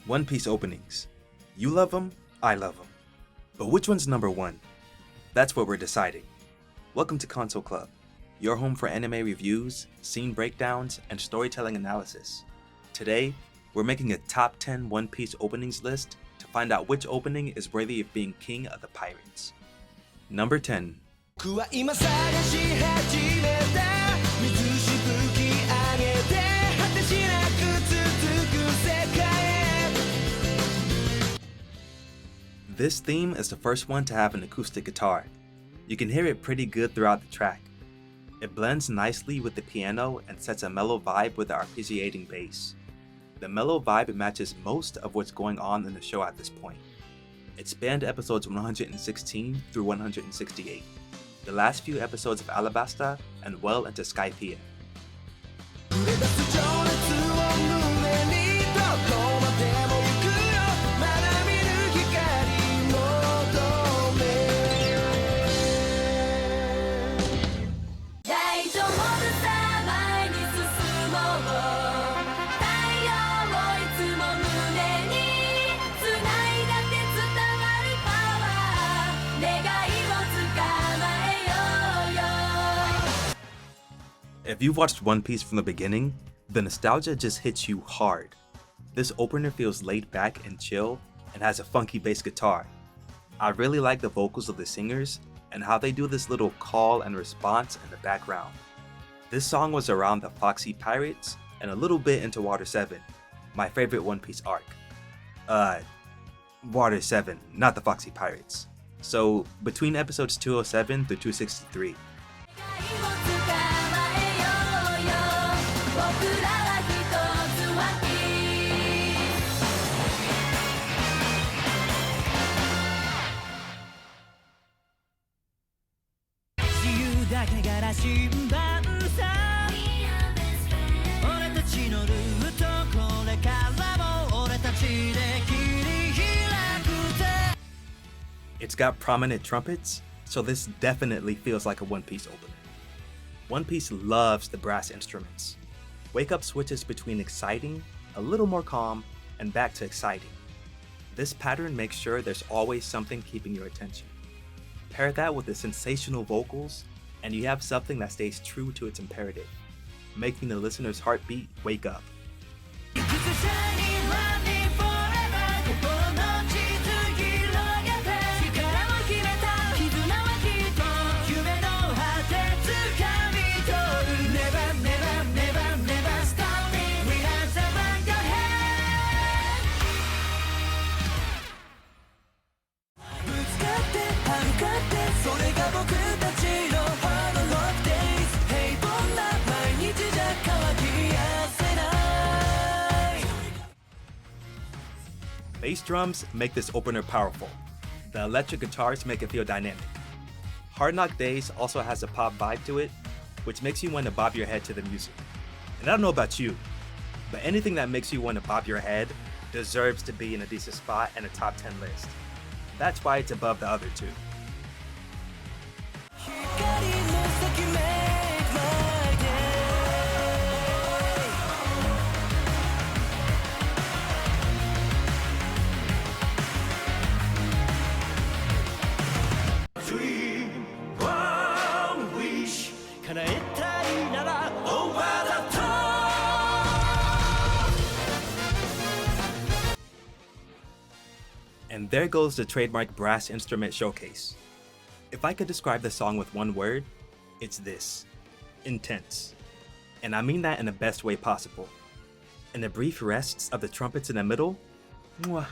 One Piece openings. You love them, I love them. But which one's number one? That's what we're deciding. Welcome to Kansou Club, your home for anime reviews, scene breakdowns, and storytelling analysis. Today, we're making a top 10 One Piece openings list to find out which opening is worthy of being king of the pirates. Number 10. This theme is the first one to have an acoustic guitar. You can hear it pretty good throughout the track. It blends nicely with the piano and sets a mellow vibe with the arpeggiating bass. The mellow vibe matches most of what's going on in the show at this point. It spanned episodes 116 through 168, the last few episodes of Alabasta, and well into Skypiea. If you've watched One Piece from the beginning, the nostalgia just hits you hard. This opener feels laid back and chill and has a funky bass guitar. I really like the vocals of the singers and how they do this little call and response in the background. This song was around the Foxy Pirates and a little bit into Water 7, my favorite One Piece arc. Water 7, not the Foxy Pirates. So between episodes 207 through 263. It's got prominent trumpets, so this definitely feels like a One Piece opener. One Piece loves the brass instruments. Wake Up switches between exciting, a little more calm, and back to exciting. This pattern makes sure there's always something keeping your attention. Pair that with the sensational vocals, and you have something that stays true to its imperative, making the listener's heartbeat wake up. Bass drums make this opener powerful. The electric guitars make it feel dynamic. Hard Knock Days also has a pop vibe to it, which makes you want to bob your head to the music. And I don't know about you, but anything that makes you want to bob your head deserves to be in a decent spot in a top 10 list. That's why it's above the other two. And there goes the trademark brass instrument showcase. If I could describe the song with one word, it's this: intense. And I mean that in the best way possible. In the brief rests of the trumpets in the middle, mwah,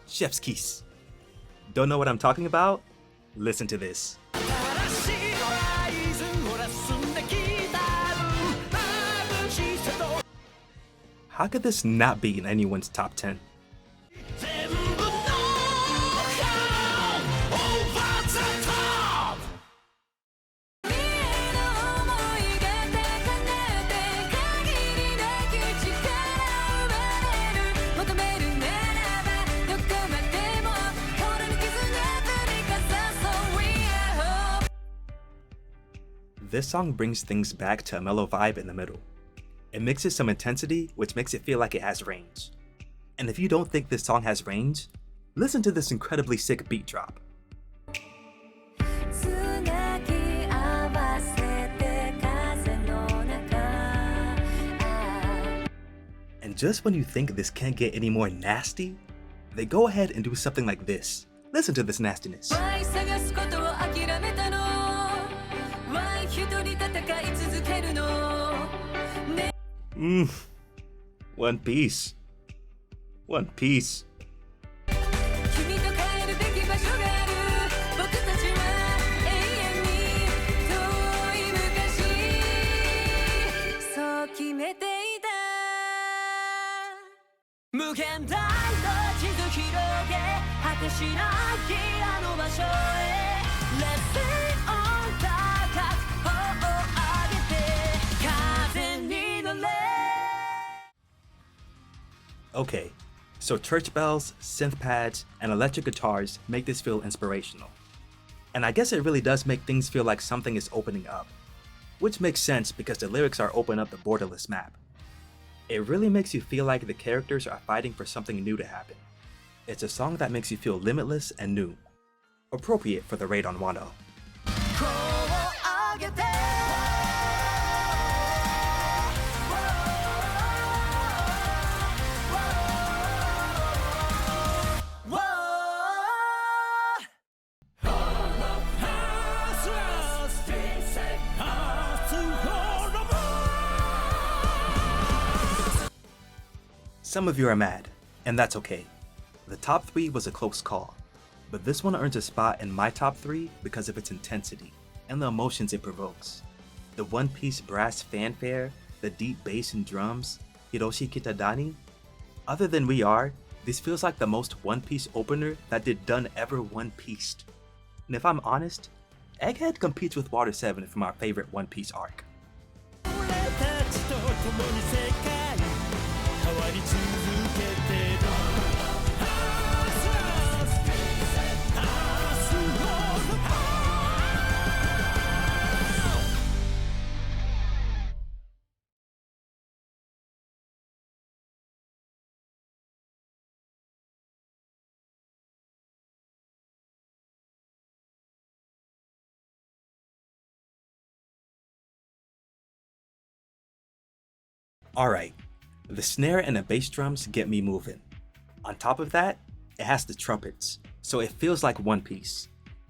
chef's kiss. Don't know what I'm talking about? Listen to this. How could this not be in anyone's top 10? This song brings things back to a mellow vibe in the middle. It mixes some intensity, which makes it feel like it has range. And if you don't think this song has range, listen to this incredibly sick beat drop. And just when you think this can't get any more nasty, they go ahead and do something like this. Listen to this nastiness. One Piece. One Piece. Okay, so church bells, synth pads, and electric guitars make this feel inspirational. And I guess it really does make things feel like something is opening up, which makes sense because the lyrics are open up the borderless map. It really makes you feel like the characters are fighting for something new to happen. It's a song that makes you feel limitless and new. Appropriate for the raid on Wano. Some of you are mad, and that's okay. The top 3 was a close call, but this one earns a spot in my top 3 because of its intensity and the emotions it provokes. The One Piece brass fanfare, the deep bass and drums, Hiroshi Kitadani. Other than We Are, this feels like the most One Piece opener that did done ever One Pieced. And if I'm honest, Egghead competes with Water 7 for my favorite One Piece arc. Alright, the snare and the bass drums get me moving. On top of that, it has the trumpets, so it feels like One Piece.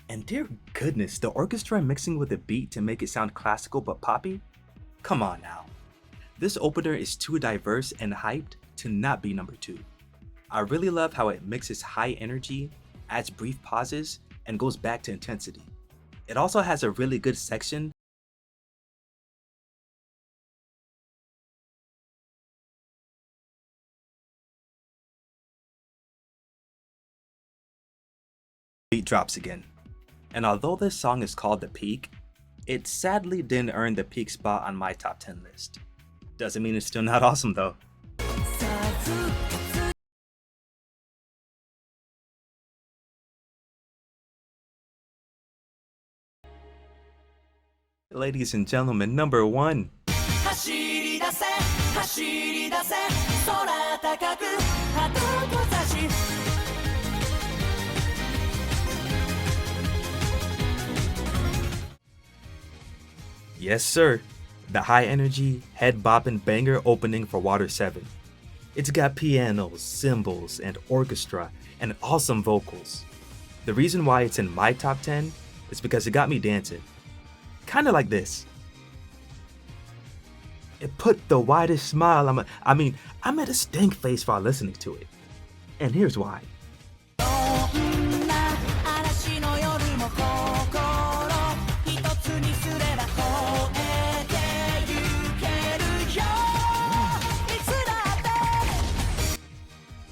And dear goodness, the orchestra mixing with the beat to make it sound classical but poppy? Come on now. This opener is too diverse and hyped to not be number 2. I really love how it mixes high energy, adds brief pauses, and goes back to intensity. It also has a really good section beat drops again. And although this song is called The Peak, it sadly didn't earn the peak spot on my top 10 list. Doesn't mean it's still not awesome though. Ladies and gentlemen, number 1. Yes sir, the high energy, head bopping banger opening for Water 7. It's got pianos, cymbals, and orchestra, and awesome vocals. The reason why it's in my top 10 is because it got me dancing. Kinda like this. It put the widest smile I made a stank face while listening to it. And here's why.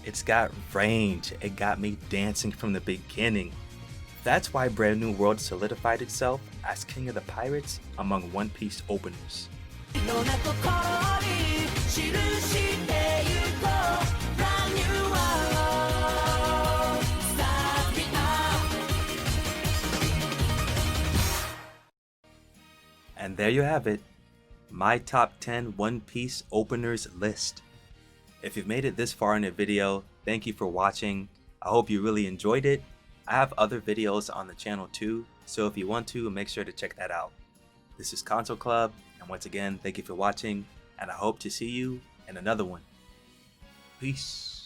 It's got range, it got me dancing from the beginning. That's why Brand New World solidified itself as King of the Pirates among One Piece openers. And there you have it, my top 10 One Piece openers list. If you've made it this far in the video, thank you for watching. I hope you really enjoyed it. I have other videos on the channel too, so if you want to, make sure to check that out. This is Kansou Club, and once again, thank you for watching, and I hope to see you in another one. Peace.